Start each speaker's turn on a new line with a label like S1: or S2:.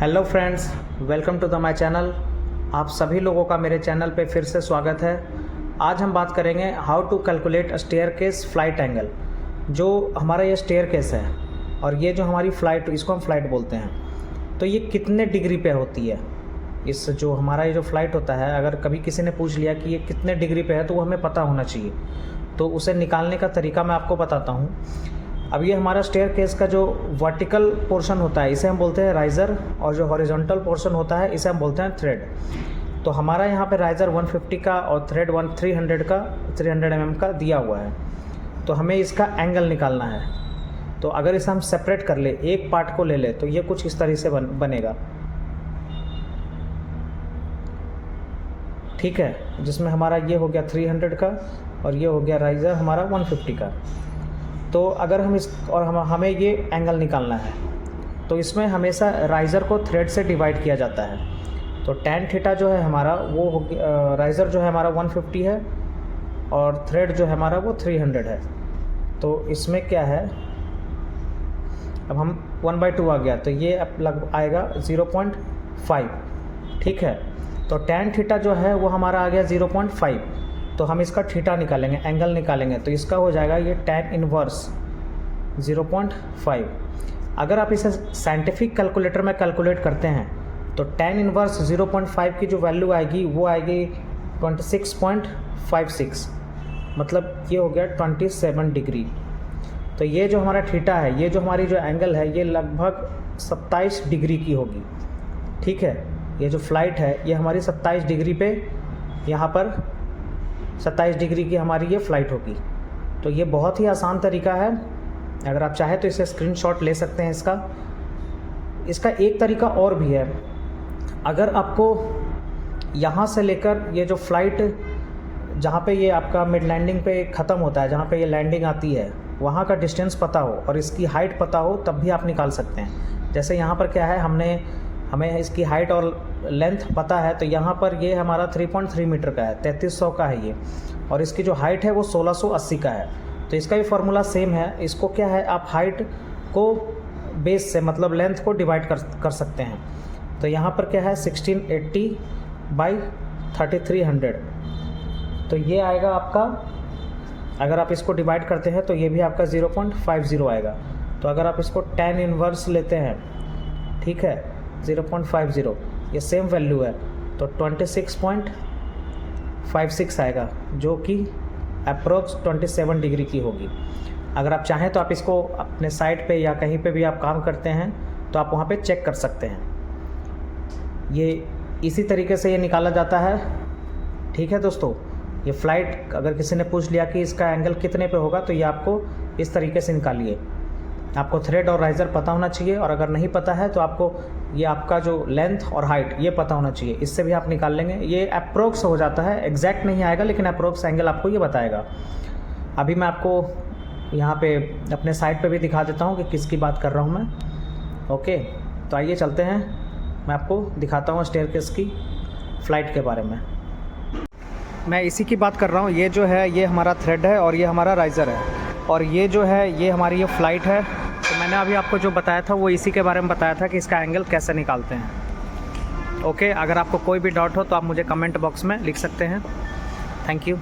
S1: Hello friends, welcome to the my channel. आप सभी लोगों का मेरे चैनल पे फिर से स्वागत है। आज हम बात करेंगे how to calculate staircase flight angle. जो हमारा ये स्टेयरकेस है और ये जो हमारी फ़्लाइट, इसको हम फ्लाइट बोलते हैं, तो ये कितने डिग्री पे होती है। इस जो हमारा ये जो फ़्लाइट होता है, अगर कभी किसी ने पूछ लिया कि ये कितने डिग्री पे है तो वो हमें पता होना चाहिए। तो उसे निकालने का तरीका मैं आपको बताता हूँ। अब ये हमारा स्टेयरकेस का जो वर्टिकल पोर्शन होता है इसे हम बोलते हैं राइज़र, और जो हॉरिजॉन्टल पोर्शन होता है इसे हम बोलते हैं थ्रेड। तो हमारा यहाँ पे राइज़र 150 का और थ्रेड 300 mm का दिया हुआ है। तो हमें इसका एंगल निकालना है। तो अगर इसे हम सेपरेट कर ले, एक पार्ट को ले ले, तो ये कुछ इस तरह से बनेगा, ठीक है। जिसमें हमारा ये हो गया 300 का और ये हो गया राइज़र हमारा 150 का। तो अगर हम हमें ये एंगल निकालना है, तो इसमें हमेशा राइज़र को थ्रेड से डिवाइड किया जाता है। तो tan थीटा जो है हमारा वो हो गया, राइज़र जो है हमारा 150 है और थ्रेड जो है हमारा वो 300 है। तो इसमें क्या है, अब हम 1/2 आ गया, तो ये अब लग आएगा 0.5, ठीक है। तो tan थीटा जो है वो हमारा आ गया 0.5। तो हम इसका थीटा निकालेंगे, एंगल निकालेंगे, तो इसका हो जाएगा ये tan इनवर्स 0.5। अगर आप इसे साइंटिफिक कैलकुलेटर में कैलकुलेट करते हैं तो tan इनवर्स 0.5 की जो वैल्यू आएगी वो आएगी 26.56, मतलब ये हो गया 27 डिग्री। तो ये जो हमारा थीटा है, ये जो हमारी जो एंगल है, ये लगभग 27 डिग्री की होगी, ठीक है। ये जो फ्लाइट है ये हमारी 27 डिग्री पे, यहाँ पर 27 डिग्री की हमारी ये फ़्लाइट होगी। तो ये बहुत ही आसान तरीका है। अगर आप चाहें तो इसे स्क्रीनशॉट ले सकते हैं इसका एक तरीका और भी है। अगर आपको यहाँ से लेकर ये जो फ़्लाइट, जहाँ पे ये आपका मिड लैंडिंग पे ख़त्म होता है, जहाँ पे ये लैंडिंग आती है, वहाँ का डिस्टेंस पता हो और इसकी हाइट पता हो, तब भी आप निकाल सकते हैं। जैसे यहाँ पर क्या है, हमें इसकी हाइट और लेंथ पता है, तो यहाँ पर ये हमारा 3.3 मीटर का है, 3300 का है ये, और इसकी जो हाइट है वो 1680 का है। तो इसका भी फार्मूला सेम है। इसको क्या है, आप हाइट को बेस से, मतलब लेंथ को डिवाइड कर सकते हैं। तो यहाँ पर क्या है 1680/3300, तो ये आएगा आपका, अगर आप इसको डिवाइड करते हैं तो ये भी आपका 0.50 आएगा। तो अगर आप इसको tan इनवर्स लेते हैं, ठीक है, 0.50, ये सेम वैल्यू है, तो 26.56 आएगा, जो कि अप्रोक्स 27 डिग्री की होगी। अगर आप चाहें तो आप इसको अपने साइट पे या कहीं पे भी आप काम करते हैं तो आप वहाँ पे चेक कर सकते हैं। ये इसी तरीके से ये निकाला जाता है, ठीक है दोस्तों। ये फ़्लाइट अगर किसी ने पूछ लिया कि इसका एंगल कितने पे होगा, तो ये आपको इस तरीके से निकालिए। आपको थ्रेड और राइज़र पता होना चाहिए, और अगर नहीं पता है तो आपको ये आपका जो लेंथ और हाइट ये पता होना चाहिए। इससे भी आप निकाल लेंगे। ये अप्रोक्स हो जाता है, एग्जैक्ट नहीं आएगा, लेकिन अप्रोक्स एंगल आपको ये बताएगा। अभी मैं आपको यहाँ पे अपने साइट पे भी दिखा देता हूँ कि किसकी बात कर रहा हूँ मैं। ओके, तो आइए चलते हैं, मैं आपको दिखाता हूँ स्टेयरकेस की फ़्लाइट के बारे में। मैं इसी की बात कर रहा हूँ। ये जो है ये हमारा थ्रेड है और ये हमारा राइज़र है, और ये जो है ये हमारी ये फ़्लाइट है। तो मैंने अभी आपको जो बताया था वो इसी के बारे में बताया था कि इसका एंगल कैसे निकालते हैं। ओके, अगर आपको कोई भी डाउट हो तो आप मुझे कमेंट बॉक्स में लिख सकते हैं। Thank you.